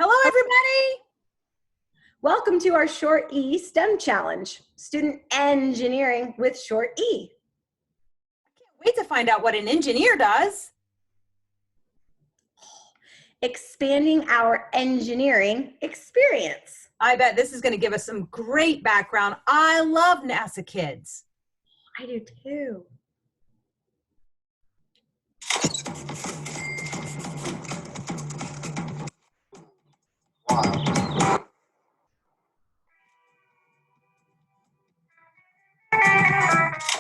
Hello, everybody. Welcome to our Short E STEM Challenge, Student Engineering with Short E. Can't wait to find out what an engineer does. Expanding our engineering experience. I bet this is going to give us some great background. I love NASA kids. I do too.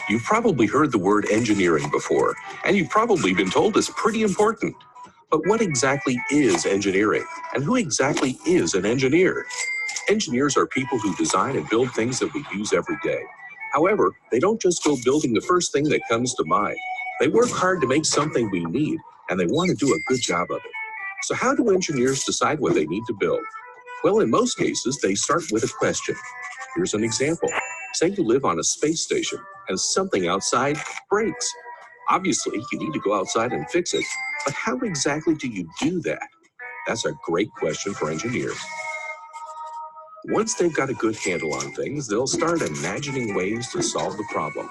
You've probably heard the word engineering before, and you've probably been told it's pretty important. But what exactly is engineering, and who exactly is an engineer? Engineers are people who design and build things that we use every day. However, they don't just go building the first thing that comes to mind. They work hard to make something we need, and they want to do a good job of it. So how do engineers decide what they need to build? Well, in most cases, they start with a question. Here's an example. Say you live on a space station and something outside breaks. Obviously, you need to go outside and fix it, but how exactly do you do that? That's a great question for engineers. Once they've got a good handle on things, they'll start imagining ways to solve the problem.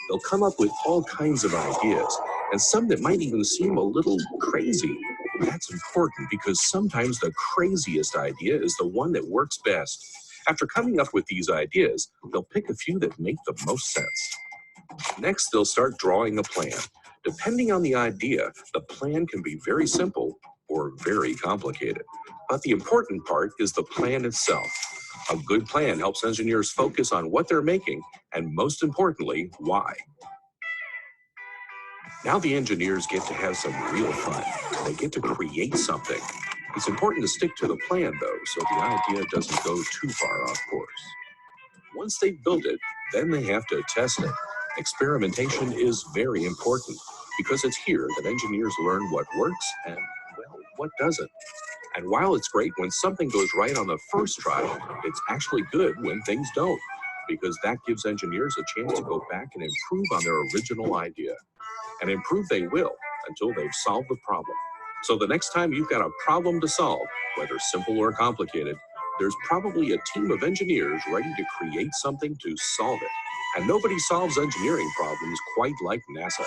They'll come up with all kinds of ideas, and some that might even seem a little crazy. That's important because sometimes the craziest idea is the one that works best. After coming up with these ideas, they'll pick a few that make the most sense. Next, they'll start drawing a plan. Depending on the idea, the plan can be very simple or very complicated. But the important part is the plan itself. A good plan helps engineers focus on what they're making and, most importantly, why. Now the engineers get to have some real fun. They get to create something. It's important to stick to the plan, though, so the idea doesn't go too far off course. Once they've built it, then they have to test it. Experimentation is very important because it's here that engineers learn what works and, well, what doesn't. And while it's great when something goes right on the first try, it's actually good when things don't, because that gives engineers a chance to go back and improve on their original idea. And improve they will until they've solved the problem. So the next time you've got a problem to solve, whether simple or complicated, there's probably a team of engineers ready to create something to solve it. And nobody solves engineering problems quite like NASA.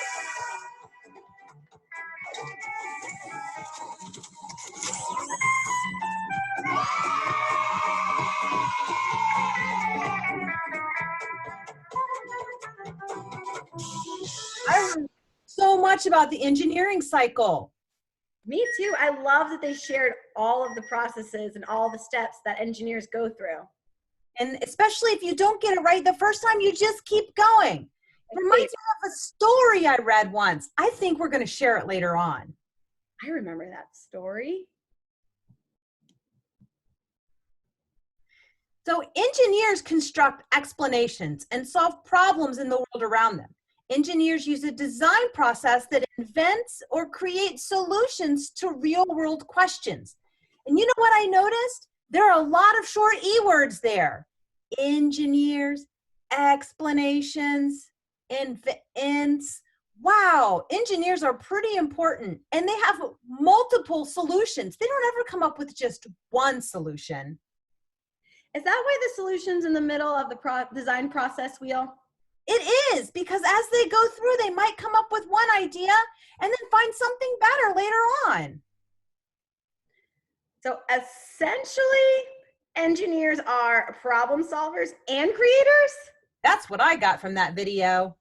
I learned so much about the engineering cycle. Me too. I love that they shared all of the processes and all the steps that engineers go through. And especially if you don't get it right the first time, you just keep going. It reminds me of a story I read once. I think we're going to share it later on. I remember that story. So engineers construct explanations and solve problems in the world around them. Engineers use a design process that invents or creates solutions to real-world questions. And you know what I noticed? There are a lot of short E words there. Engineers, explanations, invents. Wow, engineers are pretty important, and they have multiple solutions. They don't ever come up with just one solution. Is that why the solution's in the middle of the design process wheel? It is, because as they go through, they might come up with one idea and then find something better later on. So essentially, engineers are problem solvers and creators? That's what I got from that video.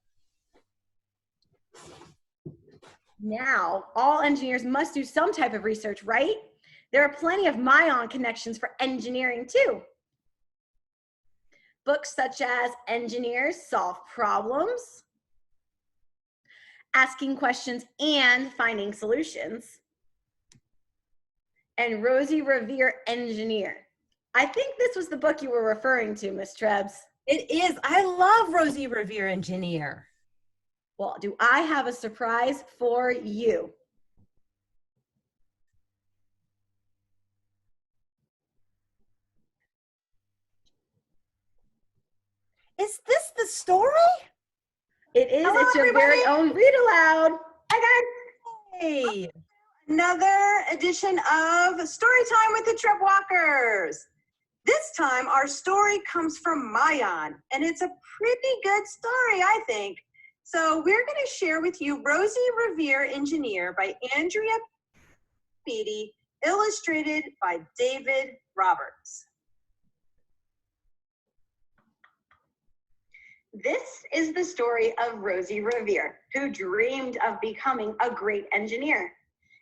Now, all engineers must do some type of research, right? There are plenty of Mayan connections for engineering too. Books such as Engineers Solve Problems, Asking Questions and Finding Solutions, and Rosie Revere Engineer. I think this was the book you were referring to, Miss Trebs. It is. I love Rosie Revere Engineer. Well, do I have a surprise for you? Is this the story? It is. Hello, it's your everybody. very own read aloud. Hi, guys. Hey. another edition of Storytime with the Triebwalkers. This time our story comes from Mayan, and it's a pretty good story, I think. So we're going to share with you Rosie Revere Engineer by Andrea Beatty, illustrated by David Roberts. This is the story of Rosie Revere, who dreamed of becoming a great engineer.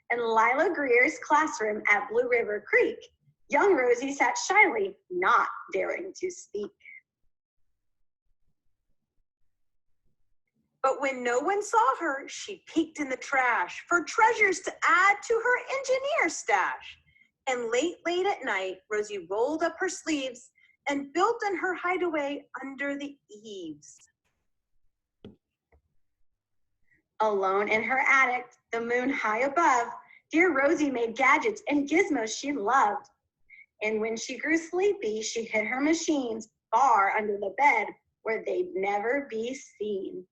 In Lila Greer's classroom at Blue River Creek, young Rosie sat shyly, not daring to speak. But when no one saw her, she peeked in the trash for treasures to add to her engineer stash. And late at night, Rosie rolled up her sleeves and built in her hideaway under the eaves. Alone in her attic, the moon high above, dear Rosie made gadgets and gizmos she loved. And when she grew sleepy, she hid her machines far under the bed where they'd never be seen.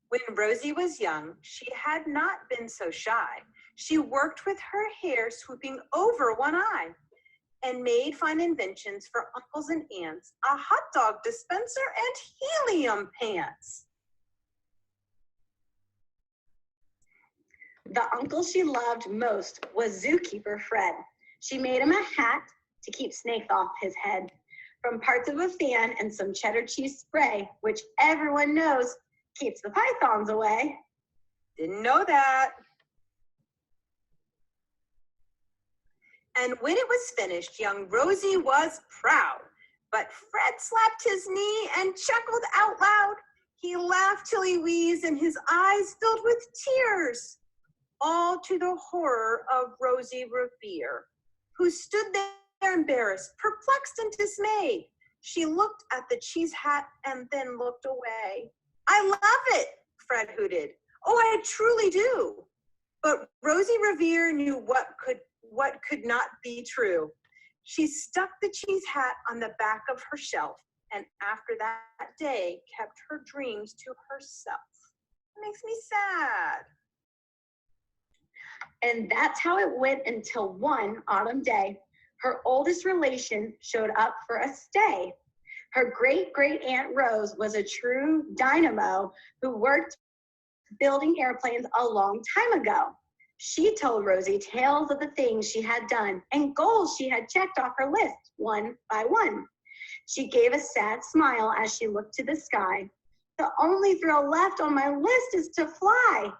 When Rosie was young, she had not been so shy. She worked with her hair swooping over one eye and made fine inventions for uncles and aunts, a hot dog dispenser and helium pants. The uncle she loved most was zookeeper Fred. She made him a hat to keep snakes off his head, from parts of a fan and some cheddar cheese spray, which everyone knows keeps the pythons away. Didn't know that. And when it was finished, young Rosie was proud. But Fred slapped his knee and chuckled out loud. He laughed till he wheezed and his eyes filled with tears, all to the horror of Rosie Revere, who stood there embarrassed, perplexed, and dismayed. She looked at the cheese hat and then looked away. I love it, Fred hooted. Oh, I truly do. But Rosie Revere knew what could not be true. She stuck the cheese hat on the back of her shelf, and after that day kept her dreams to herself. It makes me sad. And that's how it went until one autumn day, her oldest relation showed up for a stay. Her great-great-aunt Rose was a true dynamo who worked building airplanes a long time ago. She told Rosie tales of the things she had done and goals she had checked off her list one by one. She gave a sad smile as she looked to the sky. The only thrill left on my list is to fly.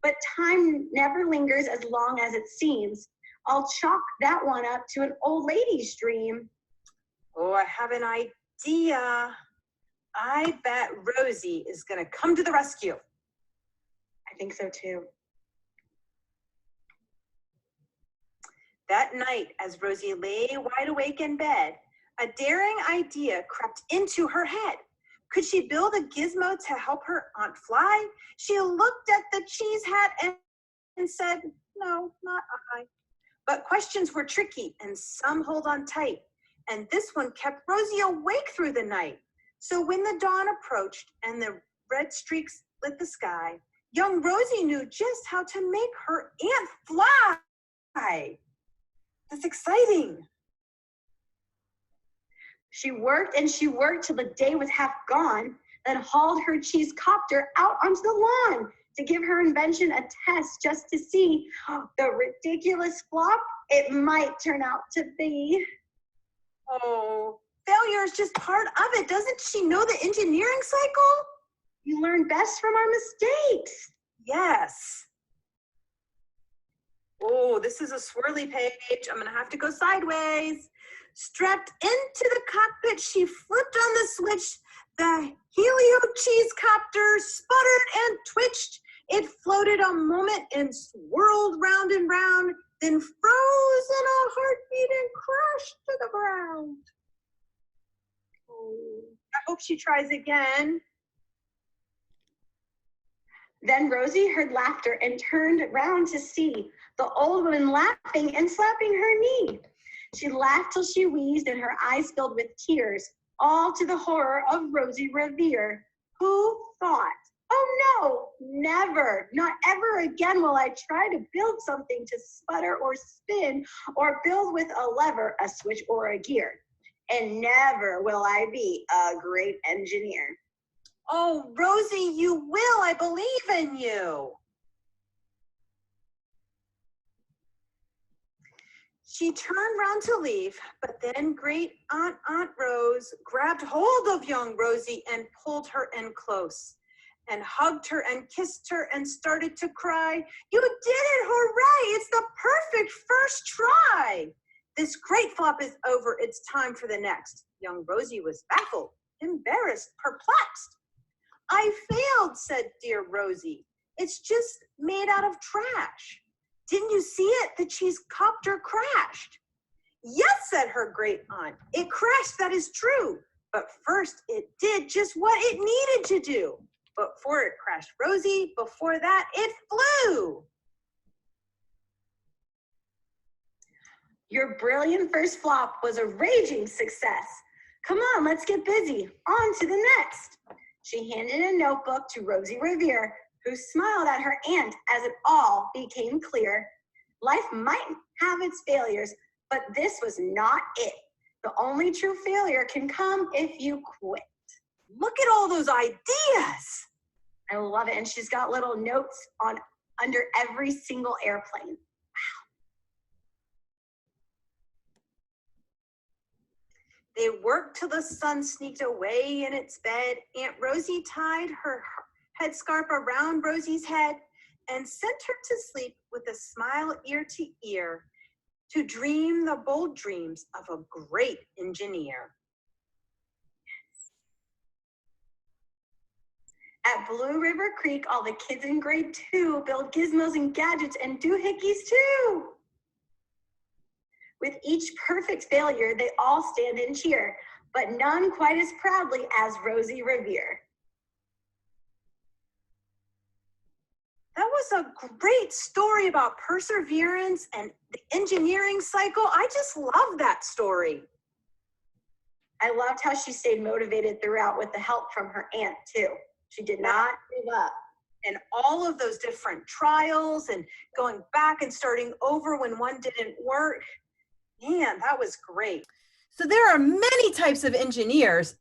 But time never lingers as long as it seems. I'll chalk that one up to an old lady's dream. Oh, I have an idea. I bet Rosie is going to come to the rescue. I think so too. That night, as Rosie lay wide awake in bed, a daring idea crept into her head. Could she build a gizmo to help her aunt fly? She looked at the cheese hat and said, no, not I. But questions were tricky and some hold on tight. And this one kept Rosie awake through the night. So when the dawn approached and the red streaks lit the sky, young Rosie knew just how to make her aunt fly. That's exciting. She worked and she worked till the day was half gone, then hauled her cheese copter out onto the lawn to give her invention a test just to see the ridiculous flop it might turn out to be. Oh, failure is just part of it. Doesn't she know the engineering cycle? You learn best from our mistakes. Yes. Oh, this is a swirly page. I'm going to have to go sideways. Strapped into the cockpit, she flipped on the switch. The helio cheese copter sputtered and twitched. It floated a moment and swirled round and round, then froze in a heartbeat and crashed to the ground. Oh, I hope she tries again. Then Rosie heard laughter and turned round to see the old woman laughing and slapping her knee. She laughed till she wheezed and her eyes filled with tears, all to the horror of Rosie Revere, who thought Oh no, never, not ever again will I try to build something to sputter or spin or build with a lever, a switch, or a gear. And never will I be a great engineer. Oh, Rosie, you will. I believe in you. She turned round to leave, but then great Aunt Rose grabbed hold of young Rosie and pulled her in close and hugged her and kissed her and started to cry. You did it, hooray! It's the perfect first try. This great flop is over. It's time for the next. Young Rosie was baffled, embarrassed, perplexed. I failed, said dear Rosie. It's just made out of trash. Didn't you see it? The cheese copter crashed. Yes, said her great aunt. It crashed, that is true. But first it did just what it needed to do. Before it crashed Rosie, before that it flew. Your brilliant first flop was a raging success. Come on, let's get busy. On to the next. She handed a notebook to Rosie Revere, who smiled at her aunt as it all became clear. Life might have its failures, but this was not it. The only true failure can come if you quit. Look at all those ideas. I love it. And she's got little notes on under every single airplane. They worked till the sun sneaked away in its bed. Aunt Rosie tied her headscarf around Rosie's head and sent her to sleep with a smile ear to ear to dream the bold dreams of a great engineer. At Blue River Creek, all the kids in grade 2 build gizmos and gadgets and doohickeys too. With each perfect failure, they all stand and cheer, but none quite as proudly as Rosie Revere. That was a great story about perseverance and the engineering cycle. I just love that story. I loved how she stayed motivated throughout with the help from her aunt too. She did not give up. And all of those different trials and going back and starting over when one didn't work. Man, that was great. So there are many types of engineers.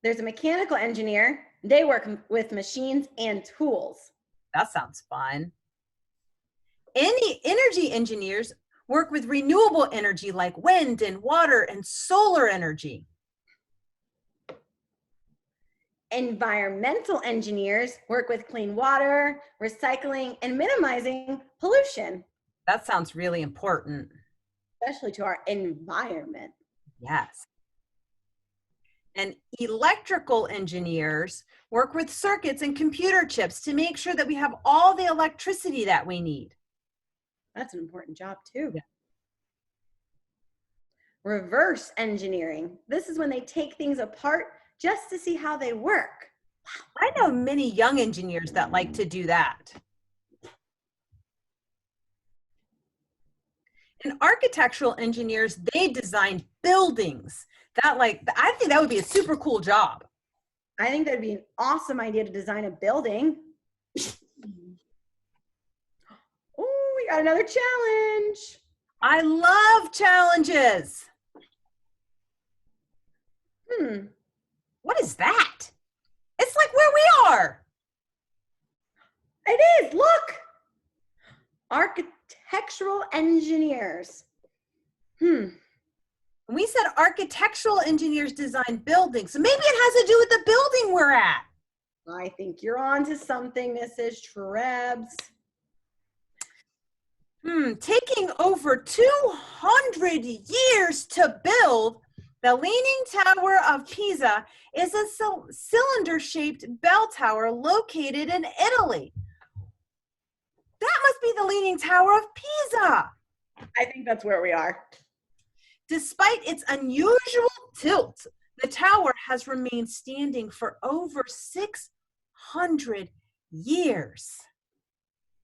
There's a mechanical engineer. They work with machines and tools. That sounds fun. Any energy engineers work with renewable energy like wind and water and solar energy. Environmental engineers work with clean water, recycling, and minimizing pollution. That sounds really important. Especially to our environment. Yes. And electrical engineers work with circuits and computer chips to make sure that we have all the electricity that we need. That's an important job too. Yeah. Reverse engineering. This is when they take things apart just to see how they work. I know many young engineers that like to do that. And architectural engineers, they design buildings. I think that would be a super cool job. I think that'd be an awesome idea to design a building. Oh, we got another challenge. I love challenges. What is that? It's like where we are. It is, look. Architectural engineers. We said architectural engineers design buildings. So maybe it has to do with the building we're at. I think you're on to something, Mrs. Trebs. Taking over 200 years to build, the Leaning Tower of Pisa is a cylinder-shaped bell tower located in Italy. That must be the Leaning Tower of Pisa. I think that's where we are. Despite its unusual tilt, the tower has remained standing for over 600 years.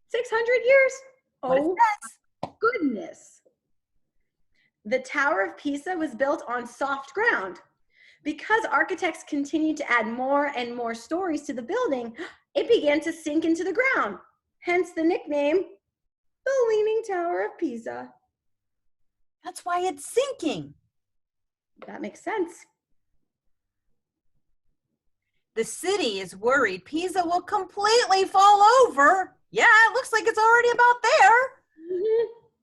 600 years? What is Oh, goodness. The Tower of Pisa was built on soft ground. Because architects continued to add more and more stories to the building, it began to sink into the ground. Hence the nickname, the Leaning Tower of Pisa. That's why it's sinking. That makes sense. The city is worried Pisa will completely fall over. Yeah, it looks like it's already about there.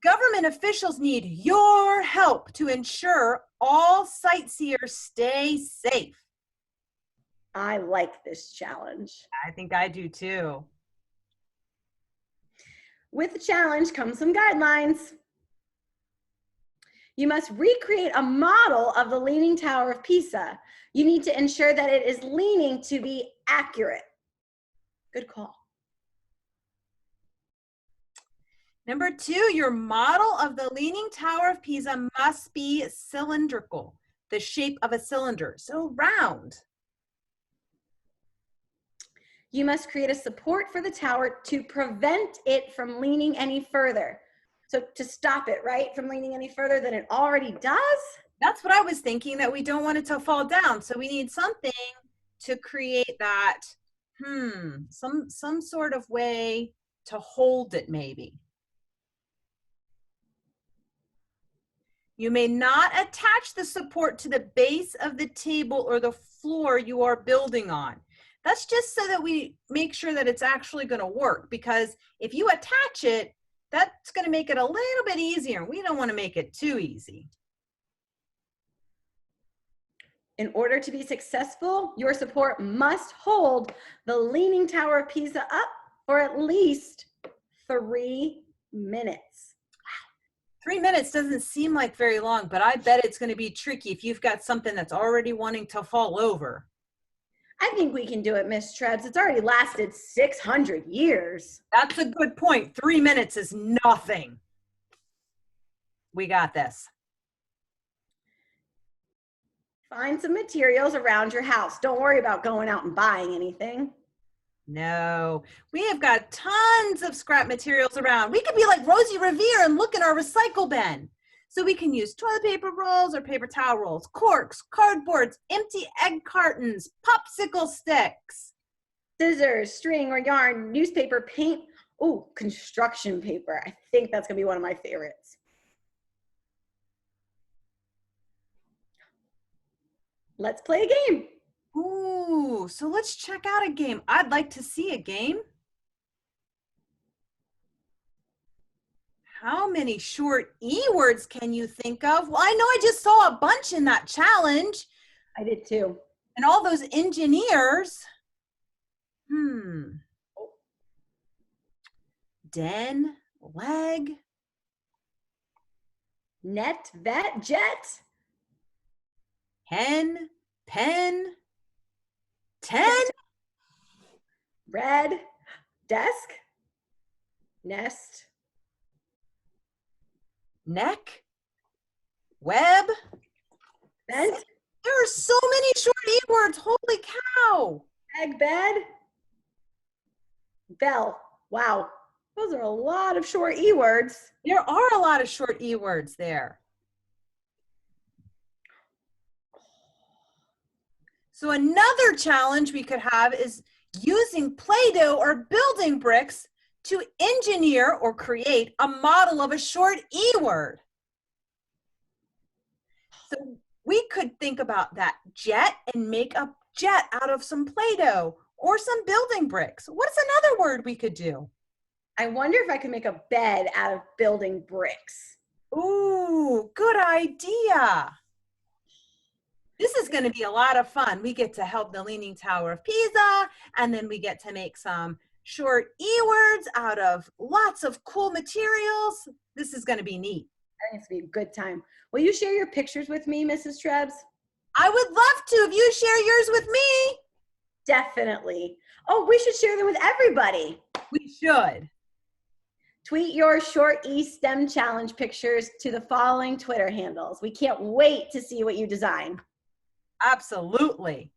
Government officials need your help to ensure all sightseers stay safe. I like this challenge. I think I do too. With the challenge comes some guidelines. You must recreate a model of the Leaning Tower of Pisa. You need to ensure that it is leaning to be accurate. Good call. Number 2, your model of the Leaning Tower of Pisa must be cylindrical, the shape of a cylinder, so round. You must create a support for the tower to prevent it from leaning any further. So to stop it, right, from leaning any further than it already does? That's what I was thinking, that we don't want it to fall down. So we need something to create that, some sort of way to hold it maybe. You may not attach the support to the base of the table or the floor you are building on. That's just so that we make sure that it's actually going to work, because if you attach it, that's going to make it a little bit easier. We don't want to make it too easy. In order to be successful, your support must hold the Leaning Tower of Pisa up for at least 3 minutes. 3 minutes doesn't seem like very long, but I bet it's going to be tricky if you've got something that's already wanting to fall over. I think we can do it, Miss Trebs. It's already lasted 600 years. That's a good point. 3 minutes is nothing. We got this. Find some materials around your house. Don't worry about going out and buying anything. No, we have got tons of scrap materials around. We could be like Rosie Revere and look in our recycle bin. So we can use toilet paper rolls or paper towel rolls, corks, cardboards, empty egg cartons, popsicle sticks. Scissors, string or yarn, newspaper, paint. Oh, construction paper. I think that's going to be one of my favorites. Let's play a game. Ooh, so let's check out a game. I'd like to see a game. How many short E words can you think of? Well, I know I just saw a bunch in that challenge. I did too. And all those engineers. Den, leg. Net, vet, jet. Hen, pen. 10. Red, desk. Nest. Neck. Web. Vent. There are so many short E words. Holy cow. Egg, bed. Bell. Wow. Those are a lot of short E words. There are a lot of short E words there. So another challenge we could have is using Play-Doh or building bricks to engineer or create a model of a short E word. So we could think about that jet and make a jet out of some Play-Doh or some building bricks. What's another word we could do? I wonder if I could make a bed out of building bricks. Ooh, good idea. This is going to be a lot of fun. We get to help the Leaning Tower of Pisa, and then we get to make some short E words out of lots of cool materials. This is going to be neat. I think it's going to be a good time. Will you share your pictures with me, Mrs. Trebs? I would love to if you share yours with me. Definitely. Oh, we should share them with everybody. We should. Tweet your short E STEM challenge pictures to the following Twitter handles. We can't wait to see what you design. Absolutely.